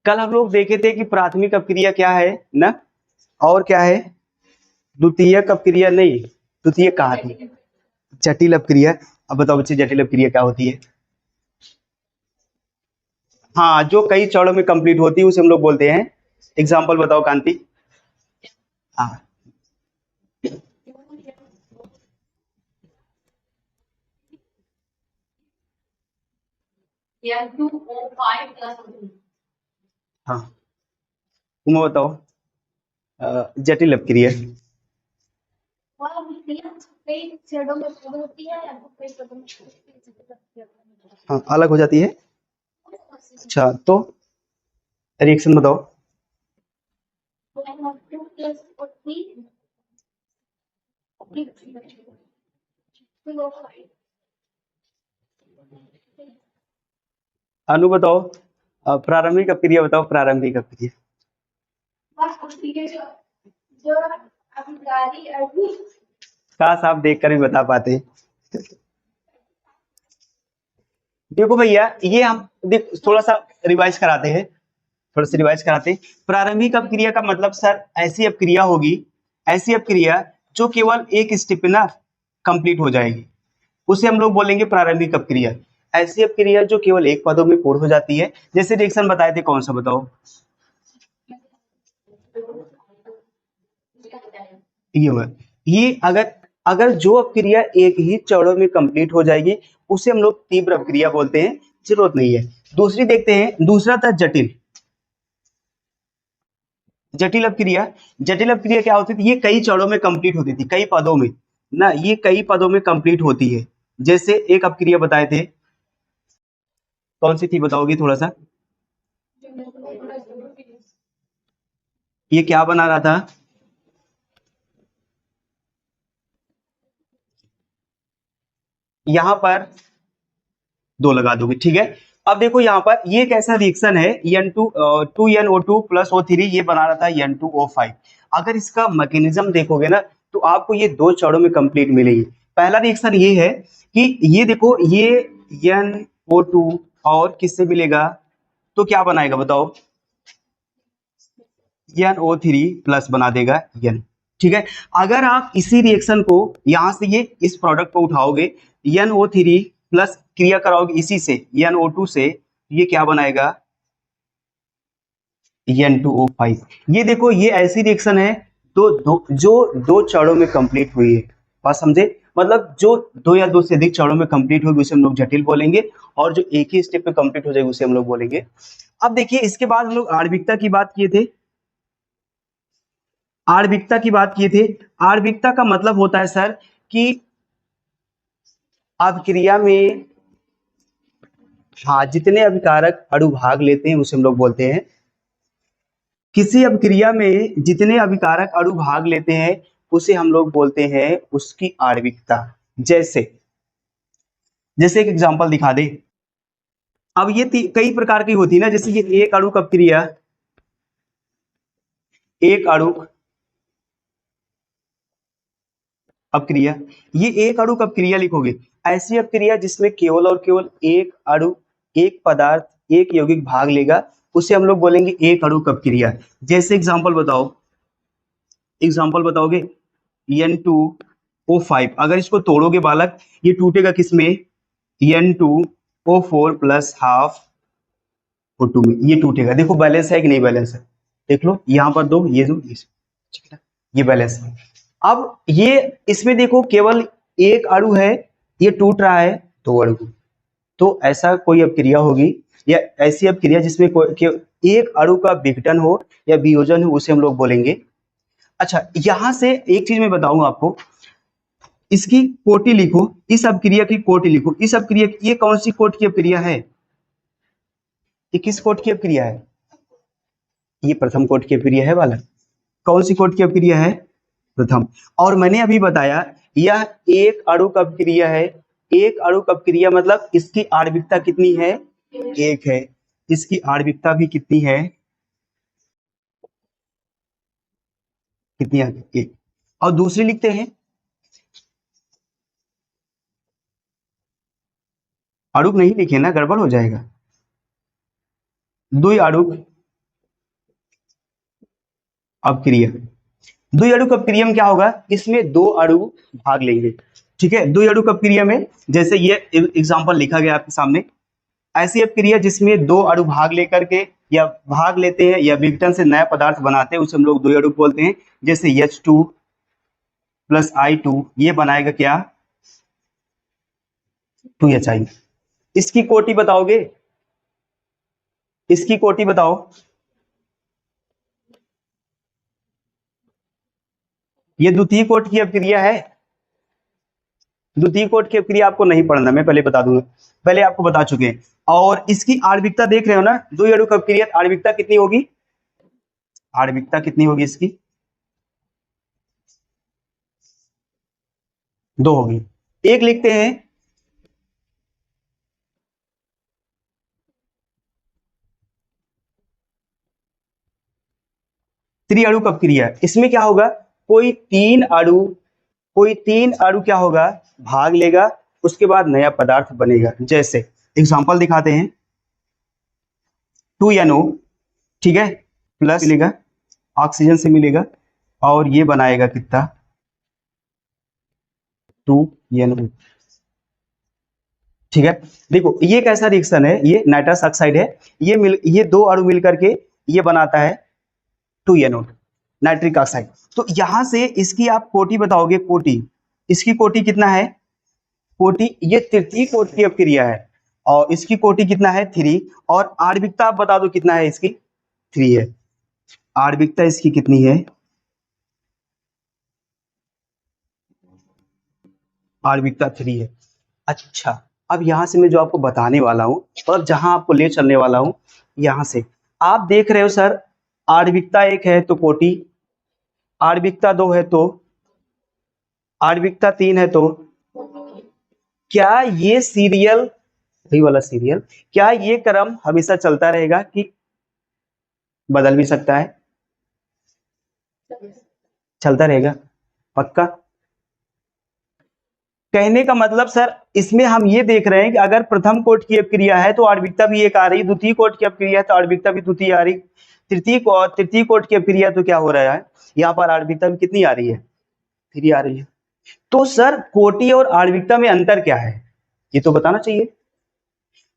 कल हम लोग देखे थे कि प्राथमिक अपक्रिया क्या है ना, और क्या है द्वितीयक अपक्रिया, नहीं द्वितीयक कहा थी, जटिल अपक्रिया। अब बताओ बच्चे जटिल अपक्रिया क्या होती है? हाँ, जो कई चरणों में कंप्लीट होती है उसे हम लोग बोलते हैं। एग्जाम्पल बताओ कांति। हाँ, हाँ तुम बताओ जटिल अपक्रिया। हाँ, अलग हो जाती है। अच्छा, तो रिएक्शन बताओ। अनु बताओ प्रारंभिक अपक्रिया बताओ, प्रारंभिक अपक्रिया। काश आप देखकर भी बता पाते। देखो भैया, ये हम देख थोड़ा सा रिवाइज कराते हैं, थोड़ा सा रिवाइज कराते हैं। प्रारंभिक अपक्रिया का मतलब सर ऐसी अपक्रिया होगी, ऐसी अपक्रिया जो केवल एक स्टेप में ना कंप्लीट हो जाएगी, उसे हम लोग बोलेंगे प्रारंभिक अपक्रिया। ऐसी अपक्रिया जो केवल एक पदों में पूर्ण हो जाती है। जैसे रिएक्शन बताए थे, कौन सा बताओ? ये हुआ। ये अगर अगर जो अपक्रिया एक ही चौड़ों में कंप्लीट हो जाएगी उसे हम लोग तीव्र अपक्रिया बोलते हैं, जरूरत नहीं है। दूसरी देखते हैं, दूसरा था जटिल। जटिल अपक्रिया, जटिल अपक्रिया क्या होती थी? ये कई चरणों में कंप्लीट होती थी, कई पदों में ना, ये कई पदों में कंप्लीट होती है। जैसे एक अपक्रिया बताए थे, कौन सी थी बताओगे थोड़ा सा? ये क्या बना रहा था? यहां पर दो लगा दोगे, ठीक है। अब देखो यहाँ पर ये एक ऐसा रिएक्शन है, N2 प्लस O3, ये बना रहा था N2O5। अगर इसका मैकेनिज्म देखोगे ना तो आपको ये दो चरणों में कंप्लीट मिलेगी। पहला रिएक्शन ये है कि ये देखो, ये NO2 और किससे मिलेगा तो क्या बनाएगा बताओ? NO3 प्लस बना देगा N, ठीक है। अगर आप इसी रिएक्शन को यहां से ये इस प्रोडक्ट को उठाओगे, NO3 प्लस क्रिया कराओगे इसी से NO2 से, ये क्या बनाएगा? N2O5। ये देखो, ये ऐसी रिएक्शन है जो दो चरणों में कंप्लीट हुई है। बात समझे? मतलब जो दो या दो से अधिक चरणों में कंप्लीट होगी उसे हम लोग जटिल बोलेंगे, और जो एक ही स्टेप में कंप्लीट हो जाएगी उसे हम लोग बोलेंगे। अब देखिए, इसके बाद हम लोग आणविकता की बात किए थे, आणविकता की बात किए थे। आणविकता का मतलब होता है सर कि अभिक्रिया में, हाँ, जितने अभिकारक अणु भाग लेते हैं उसे हम लोग बोलते हैं। किसी अभिक्रिया में जितने अभिकारक अणु भाग लेते हैं उसे हम लोग बोलते हैं उसकी आणविकता। जैसे जैसे एक एग्जांपल दिखा दे। अब ये कई प्रकार की होती है ना, जैसे ये एक अणु अपक्रिया, एक अणु अपक्रिया, ये एक अणु अपक्रिया लिखोगे। ऐसी अपक्रिया जिसमें केवल और केवल एक अणु, एक पदार्थ, एक यौगिक भाग लेगा उसे हम लोग बोलेंगे एक अणु अपक्रिया। जैसे एग्जांपल बताओ, एग्जांपल बताओगे N2O5, अगर इसको तोड़ोगे बालक, ये टूटेगा किसमें? N2O4 प्लस हाफ O2 में ये टूटेगा। देखो बैलेंस है कि नहीं बैलेंस है, देख लो यहाँ पर दो, ये दो, ठीक है ना, ये बैलेंस है। अब ये इसमें देखो केवल एक अणु है, ये टूट रहा है दो अणु। तो ऐसा कोई अपक्रिया होगी या ऐसी अपक्रिया जिसमें एक अणु का विघटन हो या वियोजन हो उसे हम लोग बोलेंगे। अच्छा, यहां से एक चीज मैं बताऊंगा आपको, इसकी कोटि लिखो, इस अपक्रिया की कोटि लिखो। इस अपक्रिया की, ये कौन सी कोट की अपक्रिया है? ये किस कोट की अपक्रिया है? ये प्रथम कोट की अपक्रिया है बालक। कौन सी कोट की अपक्रिया है? प्रथम। और मैंने अभी बताया यह एक अणु का अपक्रिया है। एक अणु का अपक्रिया मतलब इसकी आणविकता कितनी है? एक है। इसकी आणविकता भी कितनी है? कितनी है? एक। और दूसरी लिखते हैं, अणुक नहीं लिखे ना, गड़बड़ हो जाएगा। द्वि अणुक, अपक्रिया। द्विअणुक अपक्रिया में क्या होगा, इसमें दो अणु भाग लेंगे। ठीक है, द्विअणुक अपक्रिया में जैसे ये एग्जांपल लिखा गया आपके सामने, ऐसी अपक्रिया जिसमें दो अणु भाग लेकर के या भाग लेते हैं या विघटन से नया पदार्थ बनाते हैं उसे हम लोग द्विअणुक बोलते हैं। जैसे H2 प्लस I2 ये बनाएगा क्या, 2HI। इसकी कोटि बताओगे, इसकी कोटि बताओ। ये द्वितीय कोटि की अपक्रिया है। द्वितीय कोटि की अपक्रिया आपको नहीं पढ़ना, मैं पहले बता दूंगा, पहले आपको बता चुके हैं। और इसकी आणविकता देख रहे हो ना, द्विअणुक अपक्रिया आणविकता कितनी होगी, आणविकता कितनी होगी इसकी, 2 होगी। एक लिखते हैं, त्रिअणुक अपक्रिया। इसमें क्या होगा, कोई तीन अणु, कोई तीन अणु क्या होगा, भाग लेगा, उसके बाद नया पदार्थ बनेगा। जैसे एग्जांपल दिखाते हैं, 2NO, ठीक है, प्लस मिलेगा, ऑक्सीजन से मिलेगा और ये बनाएगा कितना, 2NO। ठीक है, देखो ये कैसा रिएक्शन है, ये नाइट्रस ऑक्साइड है, ये दो अणु मिलकर के ये बनाता है 2NO, नाइट्रिक ऑक्साइड। तो यहां से इसकी आप कोटि बताओगे, कोटि, इसकी कोटि कितना है, कोटि, ये तृतीय कोटि की अपक्रिया है और इसकी कोटि कितना है, 3। और आणविकता आप बता दो कितना है, इसकी 3 है। आणविकता इसकी कितनी है, आणविकता 3 है। अच्छा, अब यहां से मैं जो आपको बताने वाला हूं और जहां आपको ले चलने वाला हूं, यहां से आप देख रहे हो सर, आणविकता 1 है तो कोटि, आणविकता 2 है तो, आणविकता 3 है तो, क्या ये सीरियल, वही वाला सीरियल, क्या ये क्रम हमेशा चलता रहेगा कि बदल भी सकता है, चलता रहेगा पक्का। कहने का मतलब सर, इसमें हम ये देख रहे हैं कि अगर प्रथम कोटि की अपक्रिया है तो आणविकता भी 1 आ रही, द्वितीय कोटि की अपक्रिया है तो आणविकता भी द्वितीय आ रही, तृतीय कोटि की अपक्रिया तो क्या हो रहा है, यहाँ पर आणविकता भी कितनी आ रही है, 3 आ रही है। तो सर कोटि और आणविकता में अंतर क्या है, ये तो बताना चाहिए।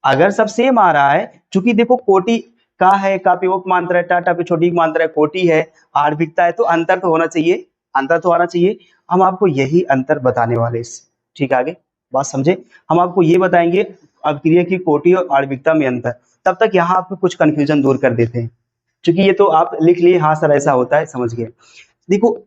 अगर सब सेम आ रहा है, क्योंकि देखो कोटि का है, का पे ओप मात्रा है, टाटा पे छोटी मात्रा है, कोटि है, आणविकता है, तो अंतर तो होना चाहिए, अंतर तो आना चाहिए। हम आपको यही अंतर बताने वाले इस, ठीक है, आगे बात समझे। हम आपको ये बताएंगे अपक्रिया की कोटि और आणविकता में अंतर। तब तक यहाँ आपको कुछ कंफ्यूजन दूर कर देते हैं, क्योंकि ये तो आप लिख लिए, हाँ सर ऐसा होता है, समझ गए। देखो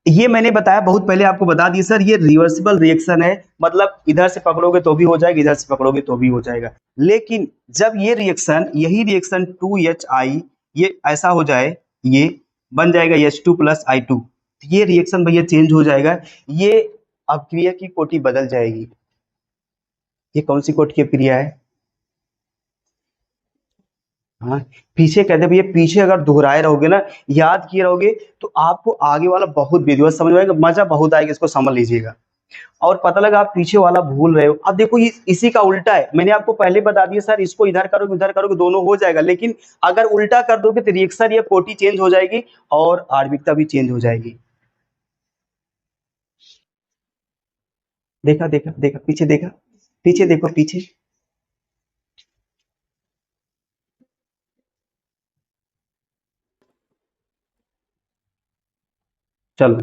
ये मैंने बताया बहुत पहले, आपको बता दिया सर, ये रिवर्सिबल रिएक्शन है, मतलब इधर से पकड़ोगे तो भी हो जाएगा, इधर से पकड़ोगे तो भी हो जाएगा। लेकिन जब ये रिएक्शन, यही रिएक्शन 2HI ये ऐसा हो जाए, ये बन जाएगा H2 प्लस I2, ये रिएक्शन भैया चेंज हो जाएगा, ये अपक्रिया की कोटि बदल जाएगी। ये कौन सी कोटि की अपक्रिया है, हाँ पीछे कहते भैया, पीछे अगर दोहराए रहोगे ना, याद किए रहोगे, तो आपको आगे वाला बहुत विधिवत समझ में आएगा, मजा बहुत आएगा, इसको समझ लीजिएगा। और पता लगा आप पीछे वाला भूल रहे हो, अब देखो ये इसी का उल्टा है, मैंने आपको पहले बता दिया सर, इसको इधर करोगे उधर करोगे दोनों हो जाएगा, लेकिन अगर उल्टा कर दोगे तो रिएक्शन या कोटि चेंज हो जाएगी और आणविकता भी चेंज हो जाएगी। देखा देखा देखा, पीछे देखा, पीछे देखो पीछे, चलो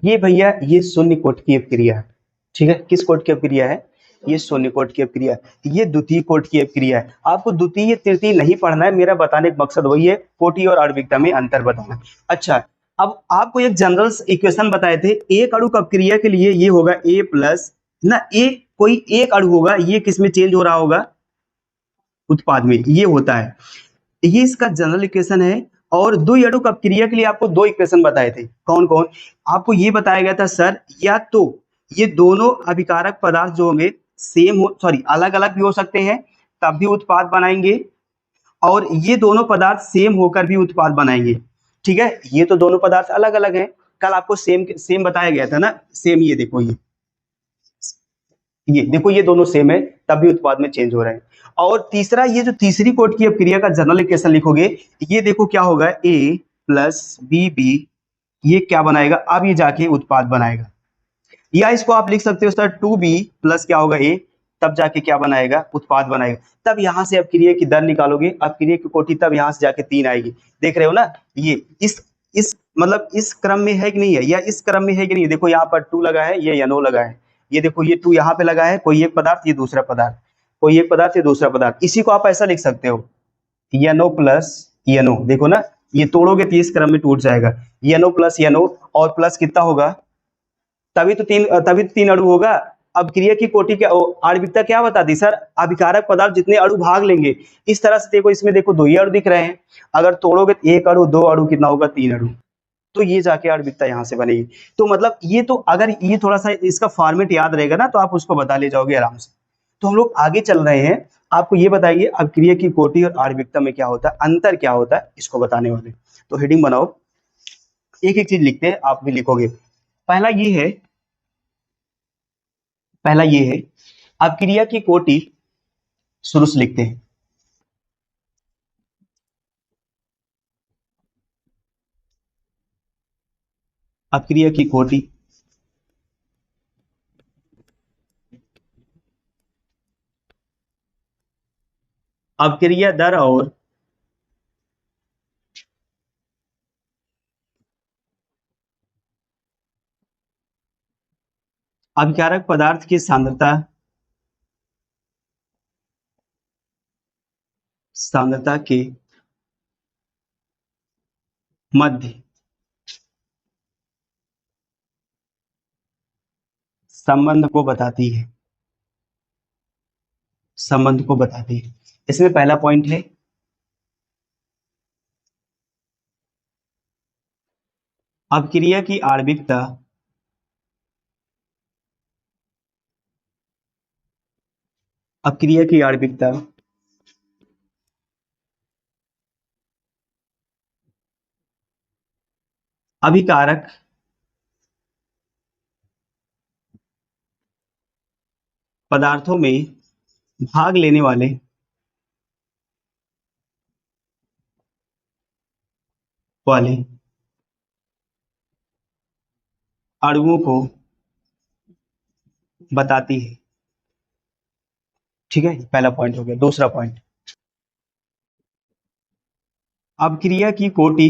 ये भैया ये शून्य कोटि की अपक्रिया है, ठीक है, किस कोटि की अपक्रिया है, ये शून्य कोटि की अपक्रिया है, ये द्वितीय कोटि की अपक्रिया है। आपको द्वितीय तृतीय नहीं पढ़ना है, मेरा बताने का मकसद वही है, कोटि और आणविकता में अंतर बताना। अच्छा, अब आपको एक जनरल इक्वेशन बताए थे, एक अणु अपक्रिया के लिए ये होगा A प्लस ना, एक कोई एक अणु होगा, ये किस में चेंज हो रहा होगा, उत्पाद में, ये होता है, ये इसका जनरल इक्वेशन है। और द्विअणुक अपक्रिया के लिए आपको दो इक्वेशन बताए थे, कौन कौन, आपको ये बताया गया था सर, या तो ये दोनों अभिकारक पदार्थ जो होंगे सेम हो, सॉरी अलग अलग भी हो सकते हैं तब भी उत्पाद बनाएंगे, और ये दोनों पदार्थ सेम होकर भी उत्पाद बनाएंगे। ठीक है, ये तो दोनों पदार्थ अलग अलग हैं, कल आपको सेम सेम बताया गया था ना, सेम, ये देखो ये देखो ये दोनों सेम है, तब भी उत्पाद में चेंज हो रहे हैं। और तीसरा, ये जो तीसरी कोट की अभिक्रिया का जनरल इक्वेशन लिखोगे, ये देखो क्या होगा, ए प्लस बी बी, ये क्या बनाएगा, अब ये जाके उत्पाद बनाएगा। या इसको आप लिख सकते हो सर, टू बी प्लस क्या होगा ए, तब जाके क्या बनाएगा, उत्पाद बनाएगा। तब यहां से अपक्रिया की दर निकालोगे, अपक्रिया की कोटि, तब यहां से जाके 3 आएगी। देख रहे हो ना, ये इस मतलब इस क्रम में है कि नहीं है, या इस क्रम में है कि नहीं। देखो यहाँ पर 2 लगा है, ये NO लगा है, ये देखो ये 2 यहाँ पे लगा है, कोई एक पदार्थ, ये दूसरा पदार्थ, कोई एक पदार्थ, ये दूसरा पदार्थ। इसी को आप ऐसा लिख सकते हो, NO प्लस NO। देखो ना, ये तोड़ोगे तो इस क्रम में टूट जाएगा, NO प्लस NO, और प्लस कितना होगा, तभी तो तीन अणु होगा। अब क्रिया की कोटि क्या, आणविकता क्या बताती सर, अभिकारक पदार्थ जितने अणु भाग लेंगे। इस तरह से देखो, इसमें देखो 2 ही अणु दिख रहे हैं, अगर तोड़ोगे तो 1 अणु, 2 अणु, कितना होगा, 3 अणु। तो ये जाके आणविकता यहाँ से बनेगी। तो मतलब ये तो, अगर ये थोड़ा सा इसका फॉर्मेट याद रहेगा ना, तो आप उसको बता ले जाओगे आराम से। तो हम लोग आगे चल रहे हैं, आपको ये बताइए अब क्रिया की कोटि और आणविकता में क्या होता है, अंतर क्या होता है, इसको बताने वाले। तो हेडिंग बनाओ, एक एक चीज लिखते हैं, आप भी लिखोगे। पहला ये है, पहला ये है, अपक्रिया की कोटि शुरू से लिखते हैं। अपक्रिया की कोटि, अपक्रिया दर और अभिकारक पदार्थ की सांद्रता के मध्य संबंध को बताती है, संबंध को बताती है। इसमें पहला पॉइंट है, अपक्रिया की आणविकता अपक्रिया की आणविकता अभिकारक पदार्थों में भाग लेने वाले अणुओं को बताती है। ठीक है, पहला पॉइंट हो गया। दूसरा पॉइंट, अपक्रिया की कोटि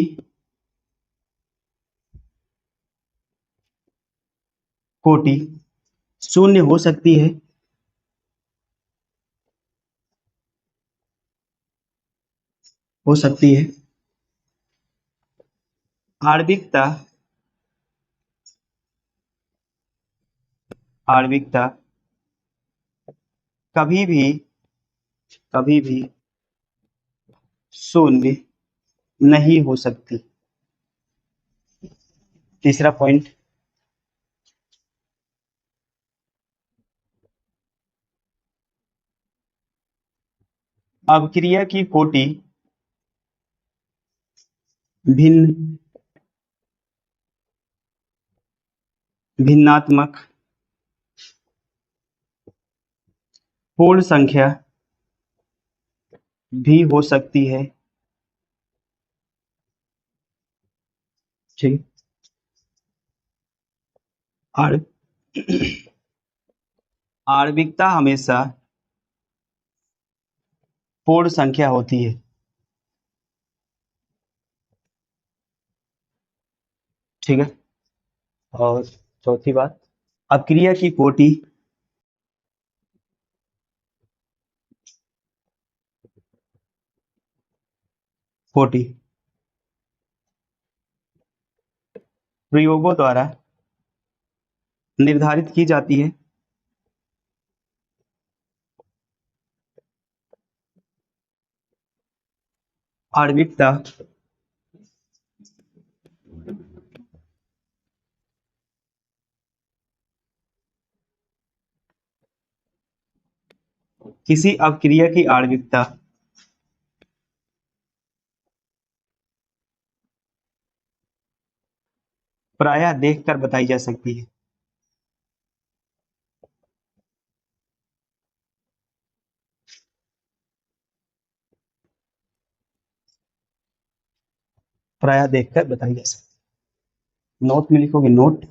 शून्य हो सकती है आणविकता आणविकता कभी भी शून्य नहीं हो सकती। तीसरा पॉइंट, अपक्रिया की कोटि भिन्न भिन्नात्मक पूर्ण संख्या भी हो सकती है। ठीक, आण आणविकता हमेशा पूर्ण संख्या होती है। ठीक है, और चौथी बात, अपक्रिया की कोटि प्रयोगों द्वारा निर्धारित की जाती है। आणविकता किसी अपक्रिया की आणविकता प्रायः देखकर बताई जा सकती है। प्रायः देखकर बताई जा सकती। नोट में लिखोगे नोट,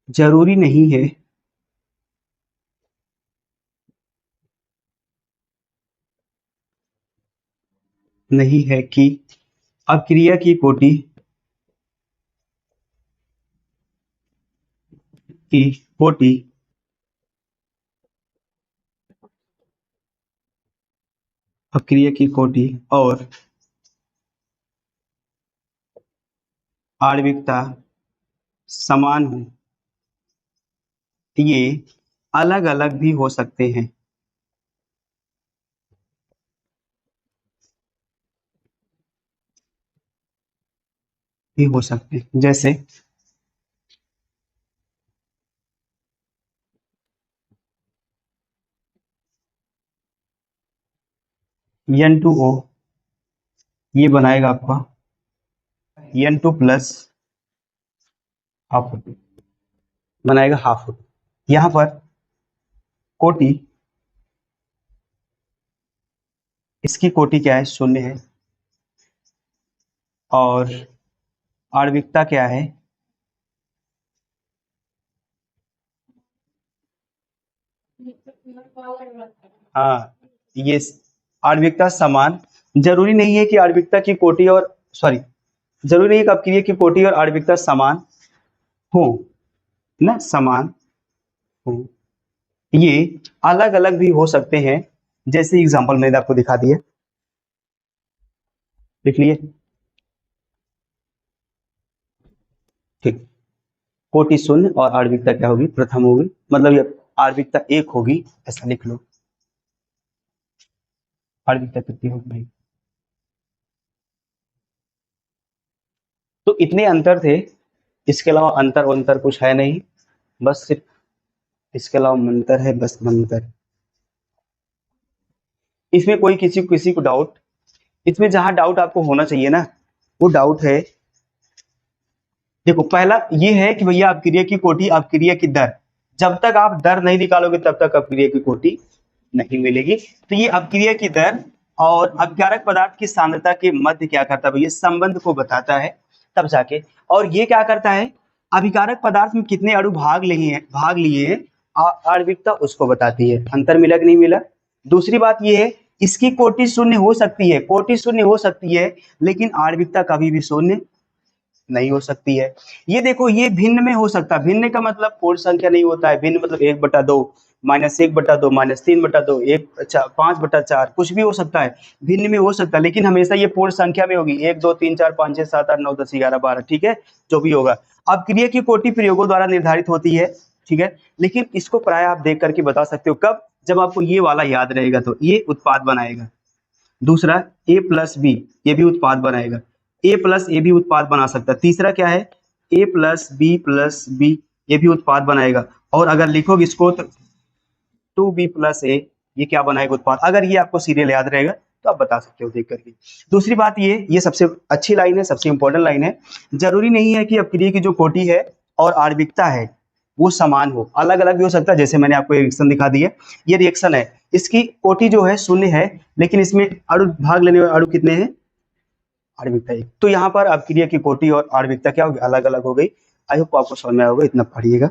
जरूरी नहीं है नहीं है कि अपक्रिया की कोटि अपक्रिया की कोटि और आणविकता समान हो, ये अलग अलग भी हो सकते हैं। भी हो सकते हैं, जैसे N2O ये बनाएगा आपका N2 प्लस हाफ बनाएगा हाफ। यहाँ पर कोटि, इसकी कोटि क्या है, शून्य है, और आणविकता क्या है, हाँ ये आणविकता समान। जरूरी नहीं है कि आणविकता की कोटि और सॉरी जरूरी नहीं है कि अपक्रिया की कोटि और आणविकता समान हो ना, समान हो, ये अलग अलग भी हो सकते हैं। जैसे एग्जांपल मैंने आपको दिखा दिया, लिख लिए, ठीक। कोटि शून्य और आणविकता क्या होगी, प्रथम होगी, मतलब ये आणविकता एक होगी, ऐसा लिख लो। आणविकता कितनी होगी भाई, तो इतने अंतर थे, इसके अलावा अंतर कुछ है नहीं, बस सिर्फ इसके अलावा मंतर है, बस मंतर। इसमें कोई किसी किसी को डाउट, इसमें जहां डाउट आपको होना चाहिए ना, वो डाउट है, देखो पहला ये है कि भैया अपक्रिया की कोटि अपक्रिया की दर, जब तक आप दर नहीं निकालोगे तब तक अपक्रिया की कोटि नहीं मिलेगी। तो ये अपक्रिया की दर और अपकारक पदार्थ की सांद्रता के मध्य क्या करता है, ये संबंध को बताता है तब जाके। और ये क्या करता है, अभिकारक पदार्थ में कितने अणु भाग लिए हैं, आणविकता उसको बताती है। अंतर मिला कि नहीं मिला। दूसरी बात ये है, इसकी कोटि शून्य हो सकती है, कोटि शून्य हो सकती है, लेकिन आणविकता कभी भी शून्य नहीं हो सकती है। ये देखो, ये भिन्न में हो सकता है, भिन्न का मतलब पूर्ण संख्या नहीं होता है, भिन्न मतलब 1/2 -1/2 -3/2 5/4 कुछ भी हो सकता है, भिन्न में हो सकता है, लेकिन हमेशा ये पूर्ण संख्या में होगी, 1 2 3 4 5 6 7 8 9 10 11 12, ठीक है, जो भी होगा। अब क्रिया की कोटि प्रयोगों द्वारा निर्धारित होती है, ठीक है, लेकिन इसको प्राय आप देख करके बता सकते हो, कब, जब आपको ये वाला याद रहेगा, तो ये उत्पाद बनाएगा। दूसरा A प्लस बी, ये भी उत्पाद बनाएगा, A प्लस ए भी उत्पाद बना सकता है। तीसरा क्या है, A प्लस बी ये भी उत्पाद बनाएगा। और अगर लिखोगे इसको तो 2B प्लस ए ये क्या बनाएगा, उत्पाद। अगर ये आपको सीरियल याद रहेगा तो आप बता सकते हो देख करके। दूसरी बात ये सबसे अच्छी लाइन है, सबसे इंपॉर्टेंट लाइन है, जरूरी नहीं है कि अपक्रिया की जो कोटि है और आणविकता है वो समान हो, अलग अलग भी हो सकता है। जैसे मैंने आपको रिएक्शन दिखा दी है, ये रिएक्शन है, इसकी कोटि जो है शून्य है, लेकिन इसमें अणु भाग लेने वाले अणु कितने हैं, आणविकता एक। तो यहाँ पर अपक्रिया की कोटि और आणविकता क्या होगी, अलग अलग हो गई। आई होप आपको समझ में आएगा, इतना पढ़िएगा।